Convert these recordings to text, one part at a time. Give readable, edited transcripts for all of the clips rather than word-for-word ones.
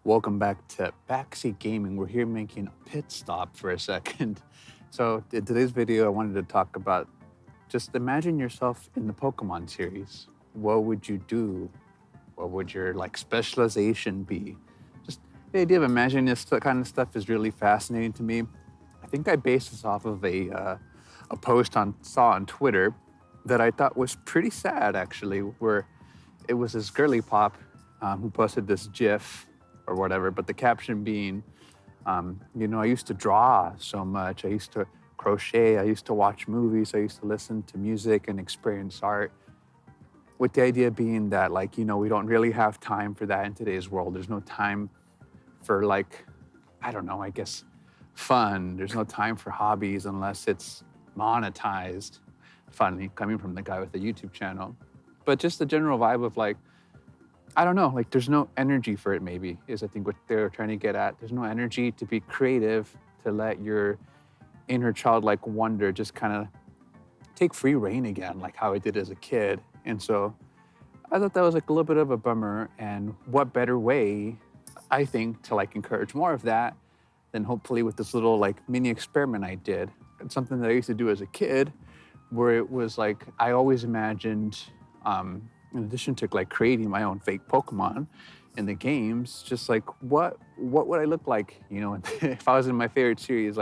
Welcome back to Backseat Gaming. We're here making a pit stop for a second. So, in today's video, I wanted to talk about just imagine yourself in the Pokemon series. What would you do? What would your specialization be? Just the idea of imagining this kind of stuff is really fascinating to me. I think I based this off of a post saw on Twitter that I thought was pretty sad actually, where it was this girly pop who posted this GIF or whatever, but the caption being, I used to draw so much. I used to crochet. I used to watch movies. I used to listen to music and experience art. With the idea being that, we don't really have time for that in today's world. There's no time for, I don't know, I guess, fun. There's no time for hobbies unless it's monetized. Funny, coming from the guy with the YouTube channel. But just the general vibe of I don't know, there's no energy for it maybe, is I think what they're trying to get at. There's no energy to be creative, to let your inner childlike wonder just kind of take free reign again, like how I did as a kid. And so I thought that was a little bit of a bummer. And what better way, I think, to encourage more of that than hopefully with this little mini experiment I did. It's something that I used to do as a kid, where it was I always imagined, in addition to creating my own fake Pokemon in the games, just what would I look like, if I was in my favorite series,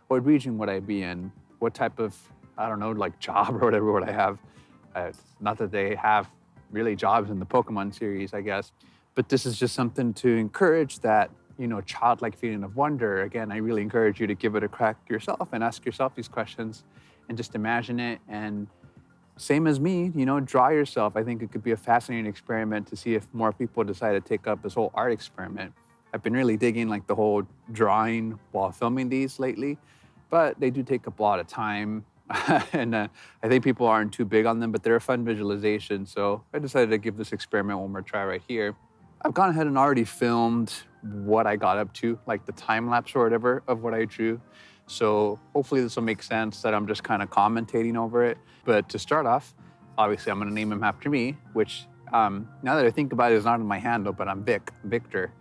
what region would I be in? What type of, I don't know, job or whatever would I have? Not that they have really jobs in the Pokemon series, I guess, but this is just something to encourage that, childlike feeling of wonder. Again, I really encourage you to give it a crack yourself and ask yourself these questions and just imagine it. And same as me, draw yourself. I think it could be a fascinating experiment to see if more people decide to take up this whole art experiment. I've been really digging the whole drawing while filming these lately, but they do take up a lot of time. And I think people aren't too big on them, but they're a fun visualization. So I decided to give this experiment one more try right here. I've gone ahead and already filmed what I got up to, the time lapse or whatever of what I drew. So hopefully this will make sense that I'm just kind of commentating over it. But to start off, obviously I'm going to name him after me, which now that I think about it is not in my handle, but I'm Victor.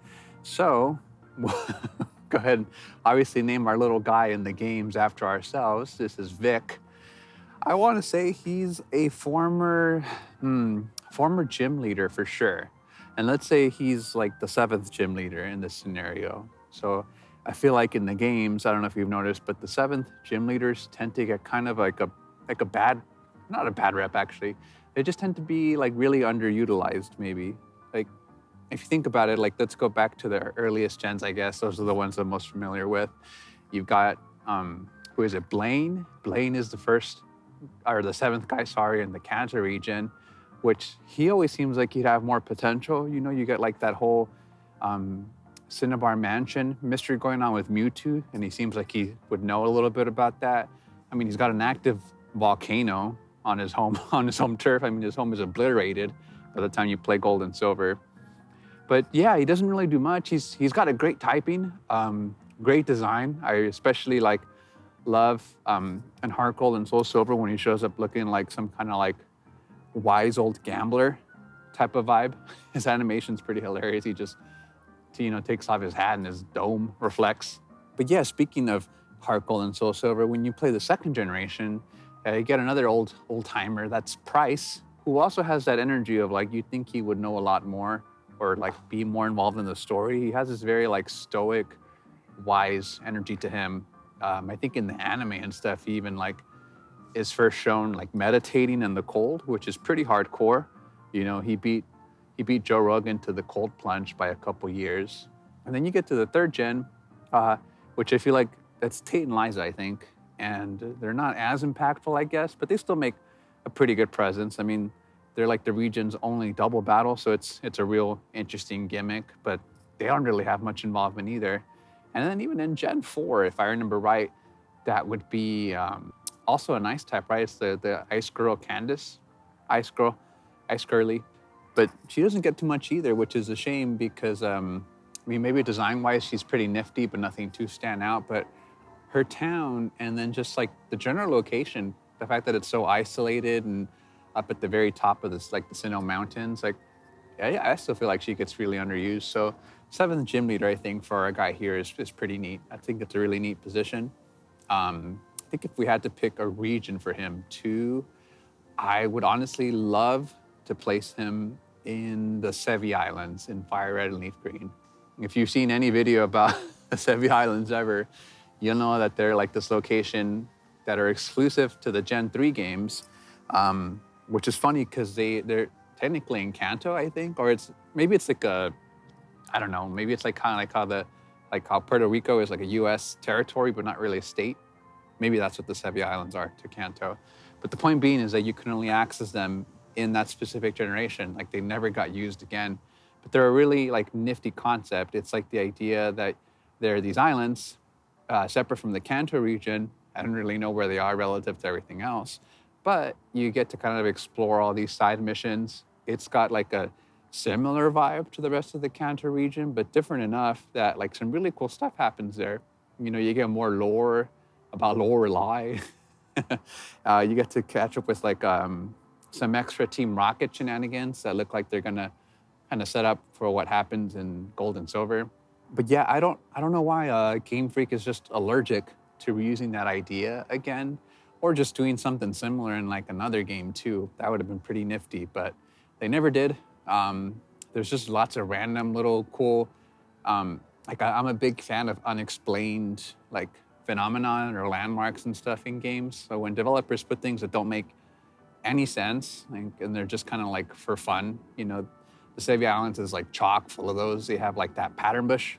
So go ahead and obviously name our little guy in the games after ourselves. This is Vic. I want to say he's a former gym leader for sure. And let's say he's the 7th gym leader in this scenario. So I feel in the games, I don't know if you've noticed, but the 7th gym leaders tend to get kind of a bad, not a bad rep actually. They just tend to be really underutilized maybe. If you think about it, let's go back to the earliest gens, I guess. Those are the ones I'm most familiar with. You've got, who is it, Blaine? Blaine is the 7th guy, sorry, in the Kanto region, which he always seems like he'd have more potential. You get that whole, Cinnabar Mansion mystery going on with Mewtwo, and he seems like he would know a little bit about that. I mean, he's got an active volcano on his home turf. I mean, his home is obliterated by the time you play Gold and Silver. But yeah, he doesn't really do much. He's got a great typing, great design. I especially love in Heart Gold and Soul Silver when he shows up looking like some kind of wise old gambler type of vibe. His animation's pretty hilarious. He just takes off his hat and his dome reflects. But yeah, speaking of Heart Gold and Soul Silver, when you play the 2nd generation, you get another old timer. That's Price, who also has that energy of you'd think he would know a lot more or be more involved in the story. He has this very stoic, wise energy to him. I think in the anime and stuff, he even is first shown meditating in the cold, which is pretty hardcore. He beat Joe Rogan to the cold plunge by a couple years. And then you get to the 3rd gen, which I feel that's Tate and Liza, I think. And they're not as impactful, I guess, but they still make a pretty good presence. I mean, they're the region's only double battle, so it's a real interesting gimmick, but they don't really have much involvement either. And then even in Gen 4, if I remember right, that would be also a nice type, right? It's the Ice Girl Candace, Ice Girly. But she doesn't get too much either, which is a shame because, maybe design-wise, she's pretty nifty, but nothing too stand out. But her town and then just the general location, the fact that it's so isolated and up at the very top of this, the Sinnoh Mountains, Yeah, I still feel like she gets really underused. So seventh gym leader, I think, for our guy here is pretty neat. I think it's a really neat position. I think if we had to pick a region for him too, I would honestly love to place him in the Sevi Islands in Fire Red and Leaf Green. If you've seen any video about the Sevi Islands ever, you'll know that they're like this location that are exclusive to the Gen 3 games, which is funny because they're technically in Kanto, I think, or maybe it's like I don't know, maybe it's like kind of like how Puerto Rico is like a U.S. territory, but not really a state. Maybe that's what the Sevi Islands are to Kanto. But the point being is that you can only access them in that specific generation. Like they never got used again. But they're a really like nifty concept. It's like the idea that there are these islands separate from the Kanto region. I don't really know where they are relative to everything else. But you get to kind of explore all these side missions. It's got like a similar vibe to the rest of the Kanto region, but different enough that like some really cool stuff happens there. You know, you get more lore about Lorelei. You get to catch up with like some extra Team Rocket shenanigans that look like they're gonna kind of set up for what happens in Gold and Silver. But yeah, I don't know why Game Freak is just allergic to reusing that idea again, or just doing something similar in like another game too. That would have been pretty nifty, but they never did. There's just lots of random little cool. I'm a big fan of unexplained like phenomenon or landmarks and stuff in games. So when developers put things that don't make any sense, like, and they're just kind of like for fun, you know, the Sevi Islands is like chock full of those. They have like that pattern bush,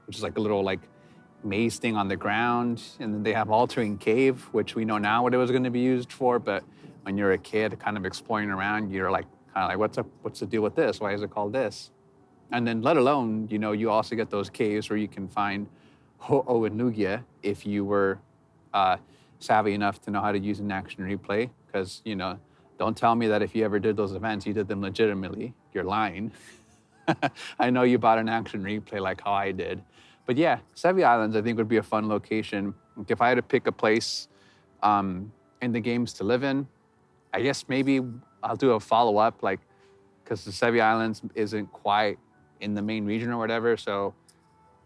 which is like a little like maze thing on the ground. And then they have altering cave, which we know now what it was going to be used for. But when you're a kid kind of exploring around, you're like, kind of like, what's the deal with this? Why is it called this? And then let alone, you know, you also get those caves where you can find Ho'o and Nugia if you were savvy enough to know how to use an action replay. Because, you know, don't tell me that if you ever did those events, you did them legitimately. You're lying. I know you bought an action replay like how I did. But yeah, Sevi Islands, I think, would be a fun location. Like if I had to pick a place in the games to live in, I guess maybe I'll do a follow-up, like, because the Sevi Islands isn't quite in the main region or whatever. So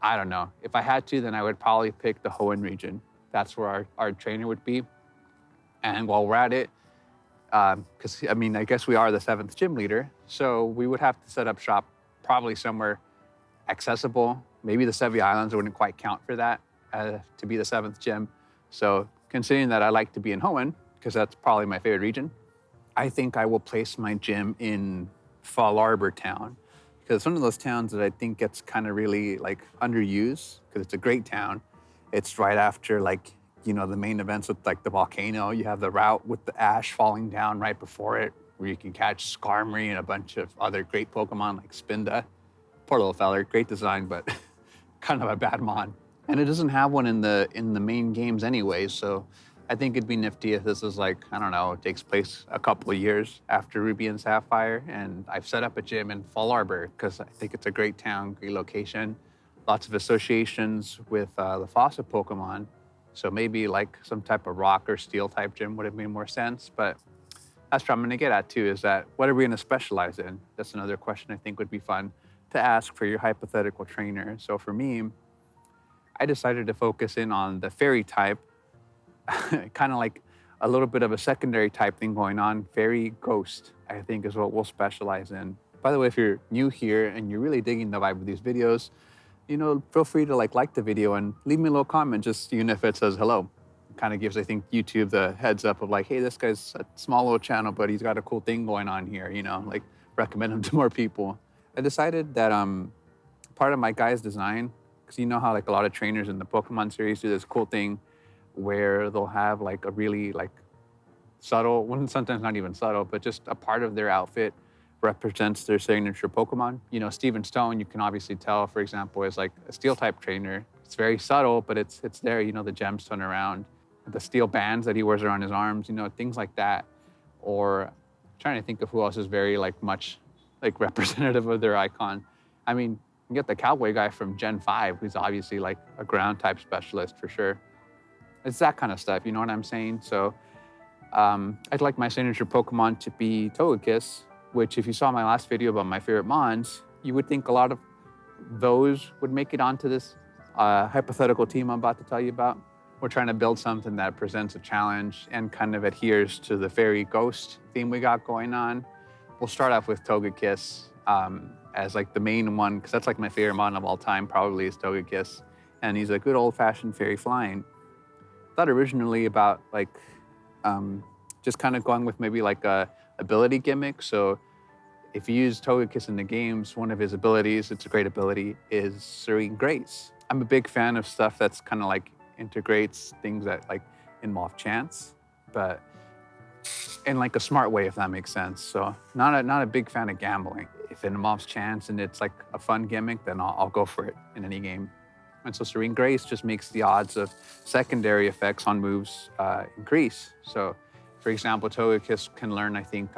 I don't know. If I had to, then I would probably pick the Hoenn region. That's where our trainer would be. And while we're at it, because I mean, I guess we are the 7th gym leader, so we would have to set up shop probably somewhere accessible. Maybe the Sevi Islands wouldn't quite count for that to be the 7th gym. So considering that I like to be in Hoenn, because that's probably my favorite region, I think I will place my gym in Fall Arbor Town, because it's one of those towns that I think gets kind of really like underused, because it's a great town. It's right after like, you know, the main events with like the volcano. You have the route with the ash falling down right before it, where you can catch Skarmory and a bunch of other great Pokemon like Spinda. Poor little feller, great design, but kind of a bad mon. And it doesn't have one in the main games anyway, so I think it'd be nifty if this is like, I don't know, it takes place a couple of years after Ruby and Sapphire, and I've set up a gym in Fall Arbor because I think it's a great town, great location, lots of associations with the fossil Pokemon. So maybe like some type of rock or steel type gym would have made more sense. But that's what I'm gonna get at too, is that what are we gonna specialize in? That's another question I think would be fun to ask for your hypothetical trainer. So for me, I decided to focus in on the fairy type, kind of like a little bit of a secondary type thing going on. Fairy ghost, I think, is what we'll specialize in. By the way, if you're new here and you're really digging the vibe of these videos, you know, feel free to like the video and leave me a little comment, just even if it says hello. It kind of gives, I think, YouTube the heads up of like, hey, this guy's a small little channel, but he's got a cool thing going on here, you know, like recommend him to more people. I decided that part of my guy's design, because you know how like a lot of trainers in the Pokemon series do this cool thing where they'll have like a really like subtle, well, sometimes not even subtle, but just a part of their outfit represents their signature Pokemon. You know, Steven Stone, you can obviously tell, for example, is like a steel type trainer. It's very subtle, but it's there, you know, the gemstone around, the steel bands that he wears around his arms, you know, things like that. Or I'm trying to think of who else is very like much like representative of their icon. I mean, you get the cowboy guy from Gen 5, who's obviously like a ground type specialist for sure. It's that kind of stuff, you know what I'm saying? So I'd like my signature Pokemon to be Togekiss, which if you saw my last video about my favorite mons, you would think a lot of those would make it onto this hypothetical team I'm about to tell you about. We're trying to build something that presents a challenge and kind of adheres to the fairy ghost theme we got going on. We'll start off with Togekiss as like the main one, because that's like my favorite mon of all time, probably is Togekiss. And he's a good old-fashioned fairy flying. Thought originally about like just kind of going with maybe like a ability gimmick. So if you use Togekiss in the games, one of his abilities, it's a great ability, is Serene Grace. I'm a big fan of stuff that's kind of like integrates things that like involve chance, but in like a smart way, if that makes sense. So not a big fan of gambling. If it involves chance and it's like a fun gimmick, then I'll go for it in any game. And so Serene Grace just makes the odds of secondary effects on moves increase. So for example, Togekiss can learn, I think,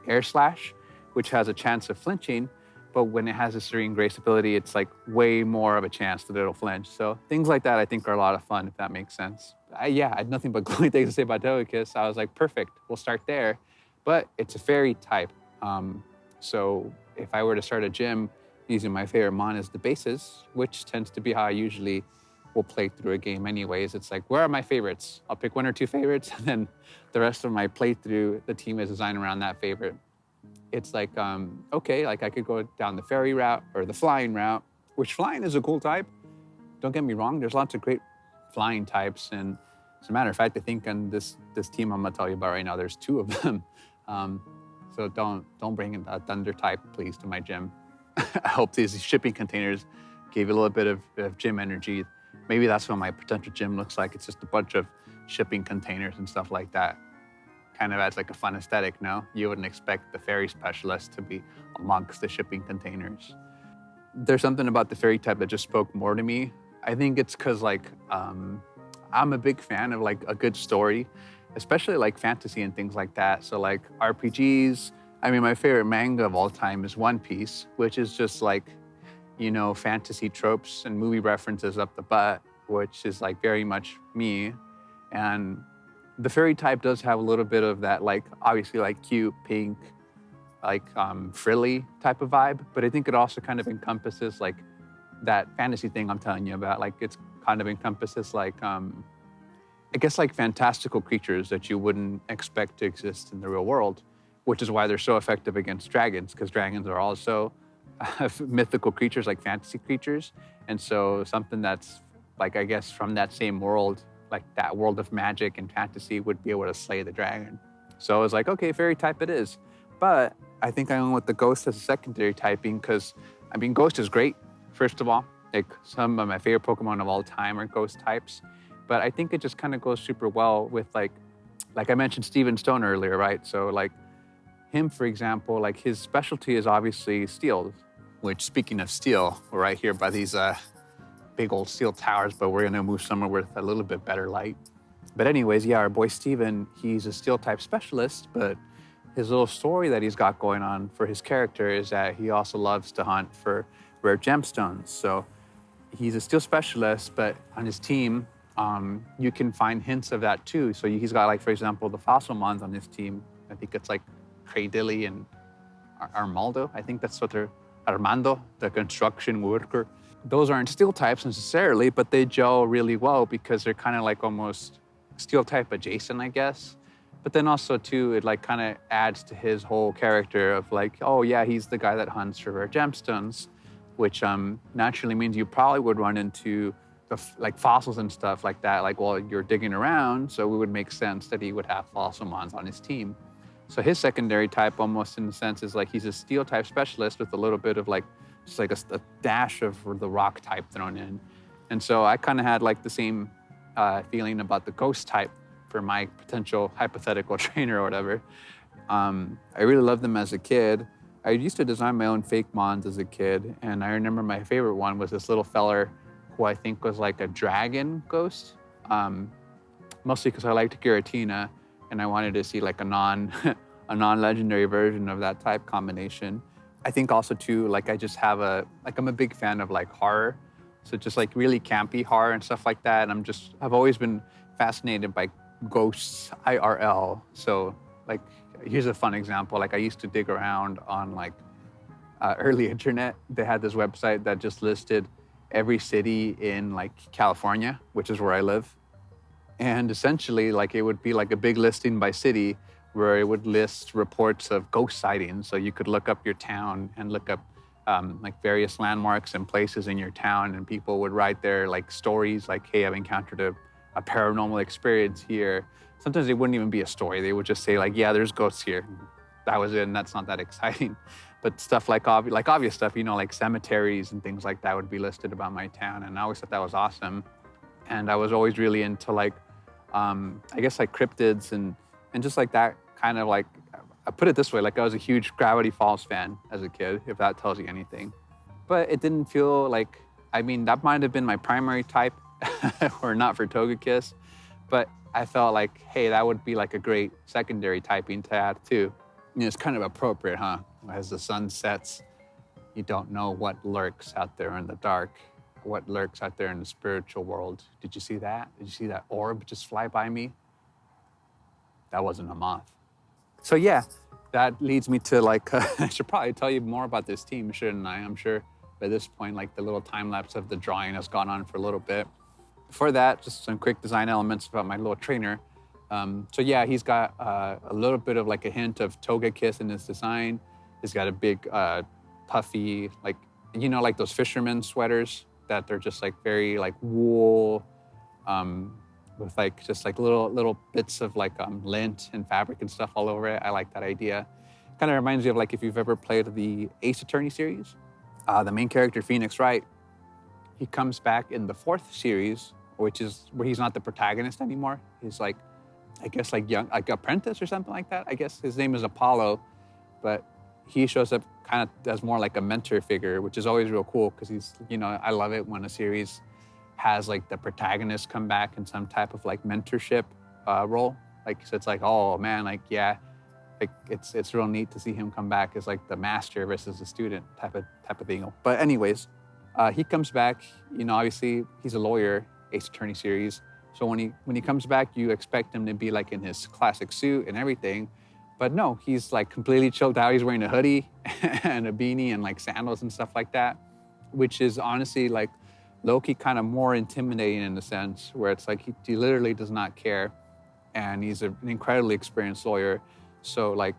Air Slash, which has a chance of flinching, but when it has a Serene Grace ability, it's like way more of a chance that it'll flinch. So things like that I think are a lot of fun, if that makes sense. Yeah, I had nothing but glowing things to say about Togekiss. I was like, perfect, we'll start there. But it's a fairy type. So if I were to start a gym using my favorite mon as the basis, which tends to be how I usually will play through a game anyways, it's like, where are my favorites? I'll pick 1 or 2 favorites, and then the rest of my playthrough, the team is designed around that favorite. It's like, okay, like I could go down the fairy route or the flying route, which flying is a cool type. Don't get me wrong, there's lots of great flying types. And as a matter of fact, I think on this team I'm gonna tell you about right now, there's 2 of them. So don't bring in a thunder type, please, to my gym. I hope these shipping containers gave you a little bit of gym energy. Maybe that's what my potential gym looks like. It's just a bunch of shipping containers and stuff like that. Kind of adds like a fun aesthetic, no? You wouldn't expect the fairy specialist to be amongst the shipping containers. There's something about the fairy type that just spoke more to me. I think it's because like, I'm a big fan of like a good story, especially like fantasy and things like that. So like RPGs, I mean, my favorite manga of all time is One Piece, which is just like, you know, fantasy tropes and movie references up the butt, which is like very much me. And the fairy type does have a little bit of that, like obviously like cute, pink, like frilly type of vibe, but I think it also kind of encompasses like that fantasy thing I'm telling you about. Like it's kind of encompasses like, I guess like fantastical creatures that you wouldn't expect to exist in the real world, which is why they're so effective against dragons, because dragons are also mythical creatures, like fantasy creatures. And so something that's like, I guess from that same world, like that world of magic and fantasy would be able to slay the dragon. So I was like, okay, fairy type it is. But I think I went with the ghost as a secondary typing because, I mean, ghost is great, first of all. Like some of my favorite Pokemon of all time are ghost types. But I think it just kind of goes super well with like I mentioned Steven Stone earlier, right? So like him, for example, like his specialty is obviously steel, which speaking of steel, we're right here by these big old steel towers, but we're gonna move somewhere with a little bit better light. But anyways, yeah, our boy Steven, he's a steel type specialist, but his little story that he's got going on for his character is that he also loves to hunt for rare gemstones. So he's a steel specialist, but on his team, you can find hints of that too. So he's got like, for example, the fossil mons on his team. I think it's like Cradilly and Armaldo. I think that's what they're, Armando, the construction worker. Those aren't steel types necessarily, but they gel really well because they're kind of like almost steel type adjacent, I guess. But then also too, it like kind of adds to his whole character of like, oh yeah, he's the guy that hunts for rare gemstones, which naturally means you probably would run into like fossils and stuff like that, like while you're digging around. So it would make sense that he would have fossil mons on his team. So his secondary type almost in the sense is like he's a steel type specialist with a little bit of like, just like a dash of the rock type thrown in. And so I kind of had like the same feeling about the ghost type for my potential hypothetical trainer or whatever. I really loved them as a kid. I used to design my own fake mons as a kid. And I remember my favorite one was this little feller who I think was like a dragon ghost. Mostly because I liked Giratina and I wanted to see like a non-legendary version of that type combination. I think also too, like I just have I'm a big fan of like horror. So just like really campy horror and stuff like that. And I've always been fascinated by ghosts IRL. So like Here's a fun example. Like I used to dig around on like early internet. They had this website that just listed every city in like California, which is where I live. And essentially, like it would be like a big listing by city where it would list reports of ghost sightings. So you could look up your town and look up like various landmarks and places in your town, and people would write their like stories, like, "Hey, I've encountered a paranormal experience here." Sometimes it wouldn't even be a story; they would just say like, "Yeah, there's ghosts here." That was it, and that's not that exciting. But stuff like obvious stuff, you know, like cemeteries and things like that would be listed about my town, and I always thought that was awesome. And I was always really into like I guess like cryptids and just like that kind of like I put it this way, like I was a huge Gravity Falls fan as a kid, if that tells you anything. But it didn't feel like, I mean, that might have been my primary type or not for Togekiss, but I felt like, hey, that would be like a great secondary typing to add too. You know, it's kind of appropriate, huh? As the sun sets, you don't know what lurks out there in the dark, what lurks out there in the spiritual world. Did you see that? Did you see that orb just fly by me? That wasn't a moth. So yeah, that leads me to like, I should probably tell you more about this team, shouldn't I? I'm sure by this point, like the little time lapse of the drawing has gone on for a little bit. Before that, just some quick design elements about my little trainer. So yeah, he's got a little bit of like a hint of Togekiss in his design. He's got a big puffy, like, you know, like those fisherman sweaters that they're just like very like wool, with like just like little bits of like lint and fabric and stuff all over it. I like that idea. Kind of reminds me of like if you've ever played the Ace Attorney series. The main character, Phoenix Wright, he comes back in the 4th series, which is where he's not the protagonist anymore. He's like, I guess like young, like apprentice or something like that. I guess his name is Apollo, but he shows up kind of as more like a mentor figure, which is always real cool because he's, you know, I love it when a series has like the protagonist come back in some type of like mentorship role. Like, so it's like, oh man, like, yeah, like it's real neat to see him come back as like the master versus the student type of thing. But anyways, he comes back, you know, obviously he's a lawyer, Ace Attorney series. So when he comes back, you expect him to be like in his classic suit and everything. But no, he's like completely chilled out. He's wearing a hoodie and a beanie and like sandals and stuff like that, which is honestly like low-key kind of more intimidating in a sense where it's like he literally does not care. And he's an incredibly experienced lawyer. So like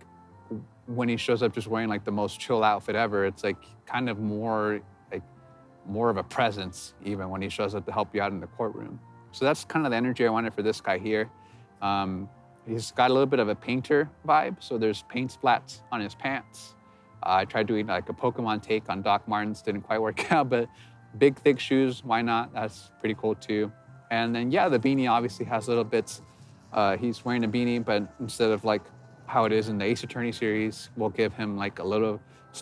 when he shows up just wearing like the most chill outfit ever, it's like kind of more of a presence even when he shows up to help you out in the courtroom. So that's kind of the energy I wanted for this guy here. He's got a little bit of a painter vibe. So there's paint splats on his pants. I tried doing like a Pokemon take on Doc Martens, didn't quite work out, but big, thick shoes, why not? That's pretty cool too. And then yeah, the beanie obviously has little bits. He's wearing a beanie, but instead of like how it is in the Ace Attorney series, we'll give him like a little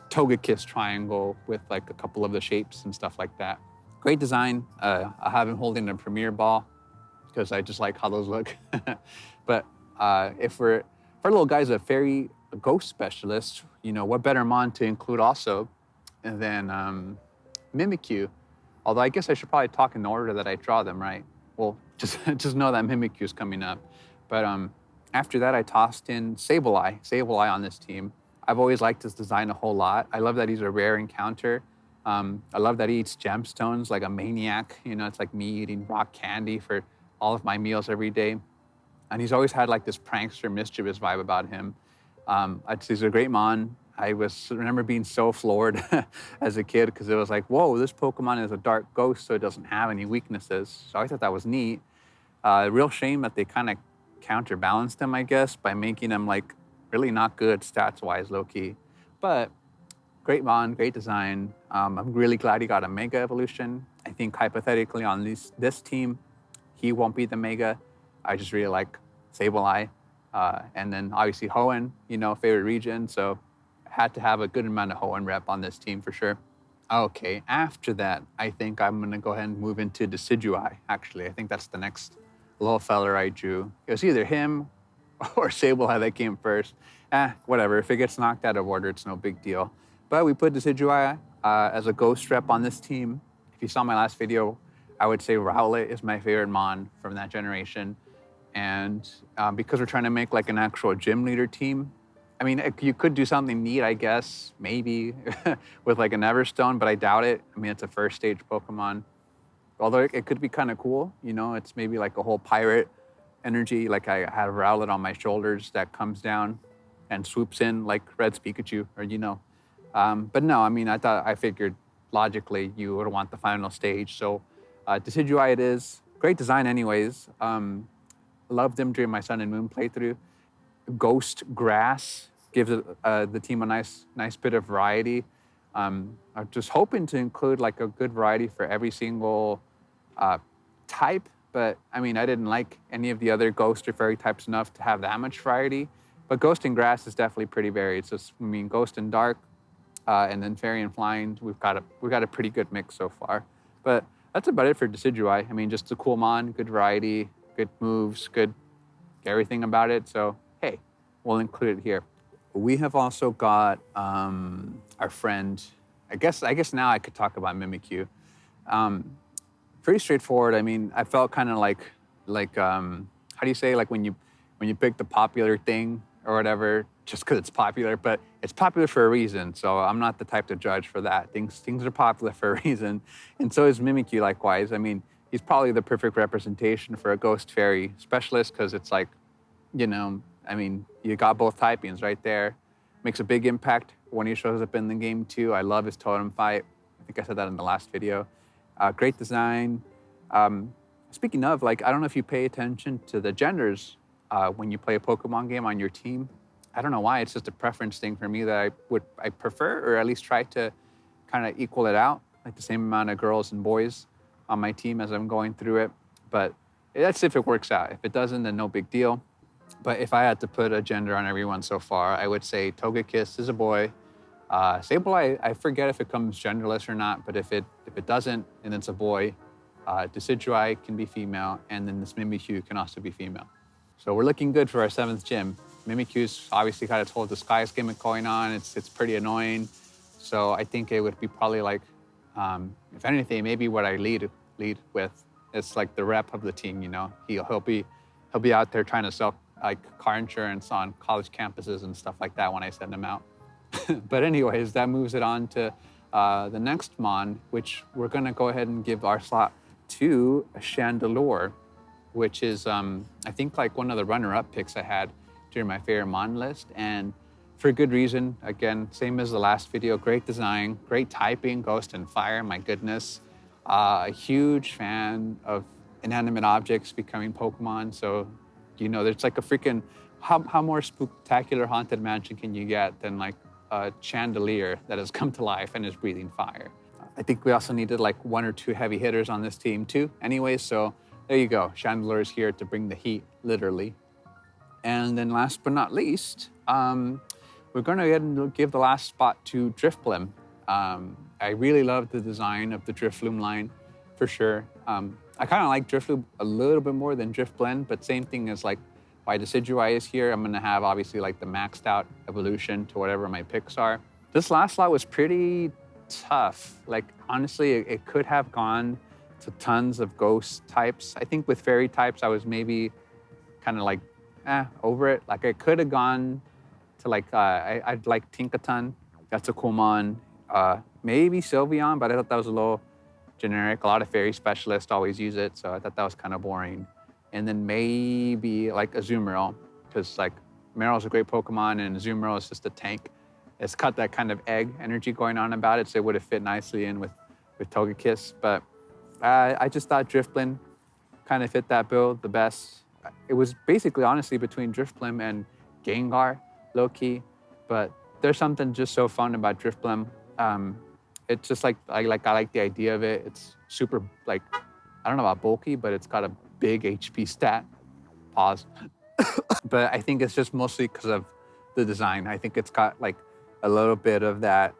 Togekiss triangle with like a couple of the shapes and stuff like that. Great design. I have him holding a Premier ball because I just like how those look. But if our little guy's a fairy ghost specialist, you know, what better mon to include also than Mimikyu? Although I guess I should probably talk in the order that I draw them, right? Well, just know that Mimikyu is coming up. But after that, I tossed in Sableye on this team. I've always liked his design a whole lot. I love that he's a rare encounter. I love that he eats gemstones like a maniac. You know, it's like me eating rock candy for all of my meals every day. And he's always had like this prankster, mischievous vibe about him. He's a great mon. Remember being so floored as a kid because it was like, whoa, this Pokemon is a dark ghost, so it doesn't have any weaknesses. So I thought that was neat. Real shame that they kind of counterbalanced him, I guess, by making him like really not good stats-wise, low-key. But great mon, great design. I'm really glad he got a Mega Evolution. I think hypothetically on this team, he won't be the Mega. I just really like Sableye. And then obviously Hoenn, you know, favorite region. So had to have a good amount of Hoenn rep on this team for sure. Okay, after that, I think I'm gonna go ahead and move into Decidueye, actually. I think that's the next little feller I drew. It was either him or Sableye that came first. Whatever, if it gets knocked out of order, it's no big deal. But we put Decidueye as a ghost rep on this team. If you saw my last video, I would say Rowlet is my favorite mon from that generation. And because we're trying to make like an actual gym leader team, I mean, you could do something neat, I guess, maybe with like an Everstone, but I doubt it. I mean, it's a first stage Pokemon. Although it could be kind of cool, you know, it's maybe like a whole pirate energy. Like I have Rowlet on my shoulders that comes down and swoops in like Red's Pikachu, or you know. But no, I mean, I figured logically you would want the final stage. So Decidueye it is. Great design, anyways. Loved them during my Sun and Moon playthrough. Ghost Grass gives the team a nice bit of variety. I'm just hoping to include like a good variety for every single uh, type, but I mean, I didn't like any of the other Ghost or Fairy types enough to have that much variety. But Ghost and Grass is definitely pretty varied. So I mean, Ghost and Dark, and then Fairy and Flying, we've got a pretty good mix so far. But that's about it for Decidueye. I mean, just a cool mon, good variety, good moves, good everything about it. So hey, we'll include it here. We have also got our friend. I guess now I could talk about Mimikyu. Um, Pretty straightforward. I mean, I felt kind of like how do you say, like when you pick the popular thing or whatever just because it's popular, but it's popular for a reason. So I'm not the type to judge for that. Things are popular for a reason, and so is Mimikyu likewise. I mean, he's probably the perfect representation for a Ghost Fairy specialist because it's like, you know, I mean, you got both typings right there. Makes a big impact when he shows up in the game too. I love his totem fight. I think I said that in the last video. Great design. Um, Speaking of, like, I don't know if you pay attention to the genders when you play a Pokemon game on your team. I don't know why. It's just a preference thing for me that I prefer, or at least try to kind of equal it out, like the same amount of girls and boys on my team as I'm going through it. But that's if it works out. If it doesn't, then no big deal. But if I had to put a gender on everyone so far, I would say Togekiss is a boy. Sableye, I forget if it comes genderless or not, but if it doesn't, and it's a boy, Decidueye can be female, and then this Mimikyu can also be female. So we're looking good for our 7th gym. Mimikyu's obviously got its whole disguise gimmick going on. It's pretty annoying. So I think it would be probably like, if anything, maybe what I lead with. It's like the rep of the team, you know. He'll be out there trying to sell like car insurance on college campuses and stuff like that when I send him out. But anyways, that moves it on to the next mon, which we're gonna go ahead and give our slot to Chandelure, which is I think like one of the runner-up picks I had during my favorite mon list, and for good reason. Again, same as the last video, great design, great typing, Ghost and Fire, my goodness. A huge fan of inanimate objects becoming Pokemon, so you know, there's like a freaking, how more spectacular haunted mansion can you get than like a chandelier that has come to life and is breathing fire? I think we also needed like 1 or 2 heavy hitters on this team too. Anyway, so there you go. Chandelure is here to bring the heat, literally. And then last but not least, we're going to go ahead and give the last spot to Drifblim. I really love the design of the Drifloon line, for sure. I kind of like Drifloon a little bit more than Drifblim, but same thing as like why Decidueye is here. I'm going to have obviously like the maxed out evolution to whatever my picks are. This last slot was pretty tough. Like honestly, it could have gone to tons of ghost types. I think with fairy types, I was maybe kind of like, over it. Like I could have gone to like, I'd like Tinkaton. That's a cool mon. Maybe Sylveon, but I thought that was a little generic. A lot of fairy specialists always use it, so I thought that was kind of boring. And then maybe like Azumarill, because like Marill's a great Pokemon and Azumarill is just a tank. It's got that kind of egg energy going on about it, so it would have fit nicely in with Togekiss. But I just thought Drifblim kind of fit that bill the best. It was basically, honestly, between Drifblim and Gengar, low-key. But there's something just so fun about Drifblim. It's just like I like the idea of it. It's super, like, I don't know about bulky, but it's got a big HP stat. Pause. But I think it's just mostly because of the design. I think it's got like a little bit of that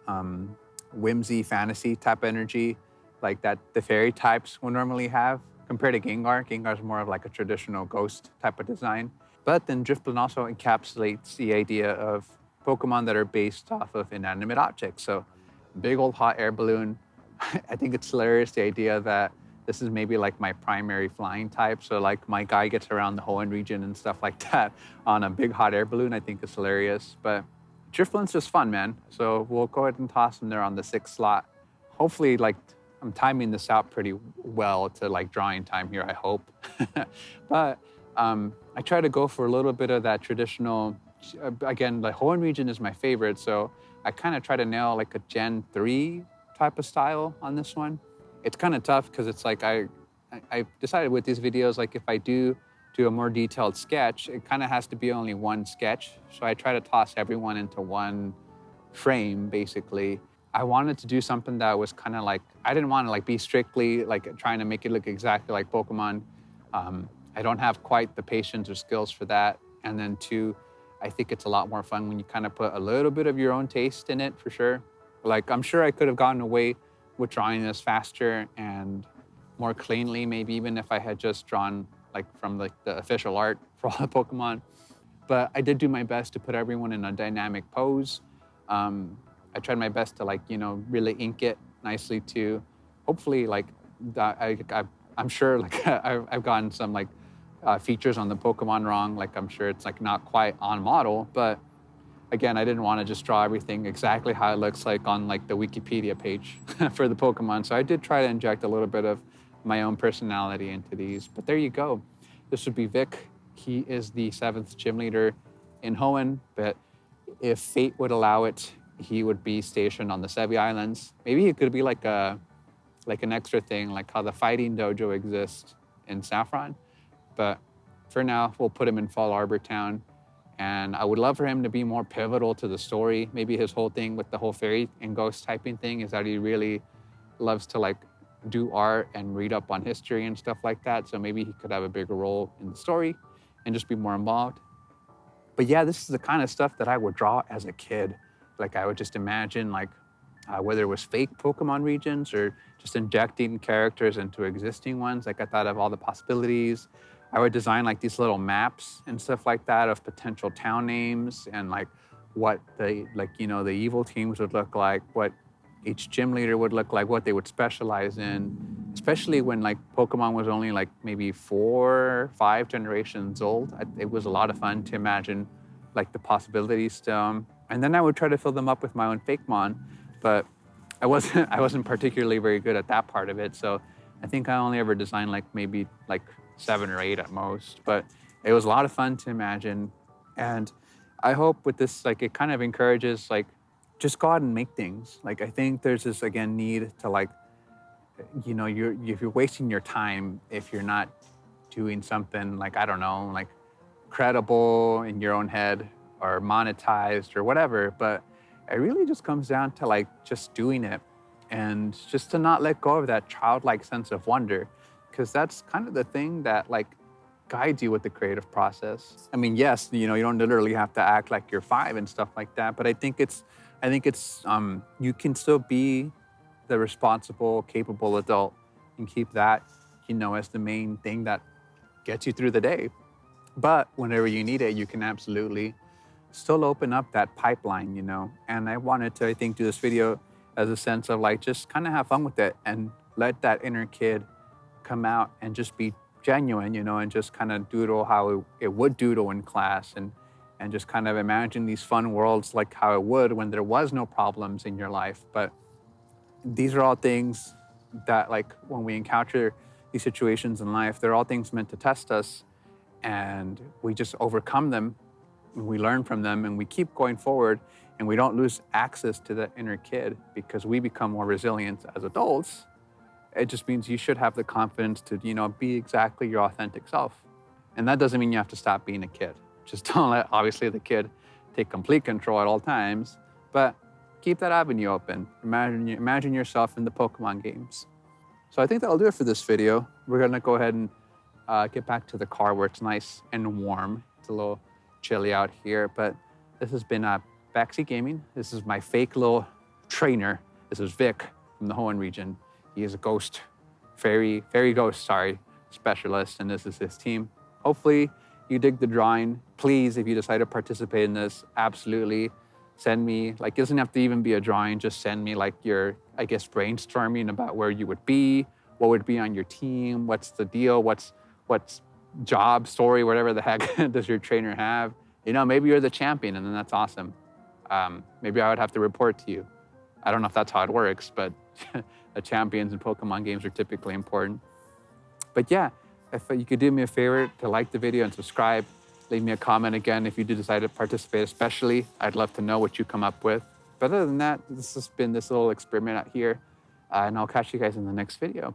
whimsy fantasy type energy, like that the fairy types will normally have compared to Gengar. Gengar's more of like a traditional ghost type of design. But then Drifblim also encapsulates the idea of Pokemon that are based off of inanimate objects. So big old hot air balloon. I think it's hilarious, the idea that this is maybe like my primary flying type. So like my guy gets around the Hoenn region and stuff like that on a big hot air balloon. I think it's hilarious. But Driftling's just fun, man. So we'll go ahead and toss him there on the 6th slot. Hopefully, like I'm timing this out pretty well to like drawing time here, I hope. But I try to go for a little bit of that traditional, again, the Hoenn region is my favorite. So I kind of try to nail like a Gen 3 type of style on this one. It's kind of tough because it's like I decided with these videos, like if I do a more detailed sketch, it kind of has to be only one sketch. So I try to toss everyone into one frame, basically. I wanted to do something that was kind of like, I didn't want to like be strictly like trying to make it look exactly like Pokemon. I don't have quite the patience or skills for that. And then two, I think it's a lot more fun when you kind of put a little bit of your own taste in it, for sure. Like I'm sure I could have gotten away with drawing this faster and more cleanly, maybe even if I had just drawn like from like the official art for all the Pokemon. But I did do my best to put everyone in a dynamic pose. I tried my best to like, you know, really ink it nicely too. Hopefully like I'm sure like I've gotten some like features on the Pokemon wrong. Like I'm sure it's like not quite on model, but again, I didn't want to just draw everything exactly how it looks like on like the Wikipedia page for the Pokemon. So I did try to inject a little bit of my own personality into these, but there you go. This would be Vic. He is the 7th gym leader in Hoenn, but if fate would allow it, he would be stationed on the Sevi Islands. Maybe it could be like an extra thing, like how the fighting dojo exists in Saffron. But for now, we'll put him in Fall Arbor Town. And I would love for him to be more pivotal to the story. Maybe his whole thing with the whole fairy and ghost typing thing is that he really loves to like do art and read up on history and stuff like that. So maybe he could have a bigger role in the story and just be more involved. But yeah, this is the kind of stuff that I would draw as a kid. Like I would just imagine like whether it was fake Pokemon regions or just injecting characters into existing ones. Like I thought of all the possibilities. I would design like these little maps and stuff like that of potential town names and like what the the evil teams would look like, what each gym leader would look like, what they would specialize in, especially when like Pokemon was only like maybe 4 or 5 generations old. It was a lot of fun to imagine like the possibilities still. And then I would try to fill them up with my own Fakemon, but I wasn't particularly very good at that part of it. So I think I only ever designed like maybe like 7 or 8 at most, but it was a lot of fun to imagine. And I hope with this, like it kind of encourages like, just go out and make things. Like I think there's this, again, need to like, you know, if you're wasting your time, if you're not doing something like, I don't know, like credible in your own head or monetized or whatever, but it really just comes down to like just doing it and just to not let go of that childlike sense of wonder, because that's kind of the thing that like guides you with the creative process. I mean, yes, you know, you don't literally have to act like you're 5 and stuff like that, but I think it's you can still be the responsible, capable adult and keep that, you know, as the main thing that gets you through the day. But whenever you need it, you can absolutely still open up that pipeline, you know. And I wanted to, I think, do this video as a sense of like, just kind of have fun with it and let that inner kid come out and just be genuine, you know, and just kind of doodle how it would doodle in class and just kind of imagine these fun worlds like how it would when there was no problems in your life. But these are all things that like when we encounter these situations in life, they're all things meant to test us, and we just overcome them and we learn from them and we keep going forward, and we don't lose access to that inner kid because we become more resilient as adults. It just means you should have the confidence to, you know, be exactly your authentic self. And that doesn't mean you have to stop being a kid. Just don't let, obviously, the kid take complete control at all times, but keep that avenue open. Imagine yourself in the Pokemon games. So I think that'll do it for this video. We're gonna go ahead and get back to the car where it's nice and warm. It's a little chilly out here, but this has been Backseat Gaming. This is my fake little trainer. This is Vic from the Hoenn region. He is a ghost, fairy ghost, specialist, and this is his team. Hopefully you dig the drawing. Please, if you decide to participate in this, absolutely send me, like, it doesn't have to even be a drawing, just send me like your, I guess, brainstorming about where you would be what would be on your team, what's the deal, what's job, story, whatever the heck does your trainer have. You know, maybe you're the champion and then that's awesome. Maybe I would have to report to you. I don't know if that's how it works, but the champions in Pokemon games are typically important. But yeah, if you could do me a favor to like the video and subscribe, leave me a comment again if you do decide to participate especially. I'd love to know what you come up with. But other than that, this has been this little experiment out here, and I'll catch you guys in the next video.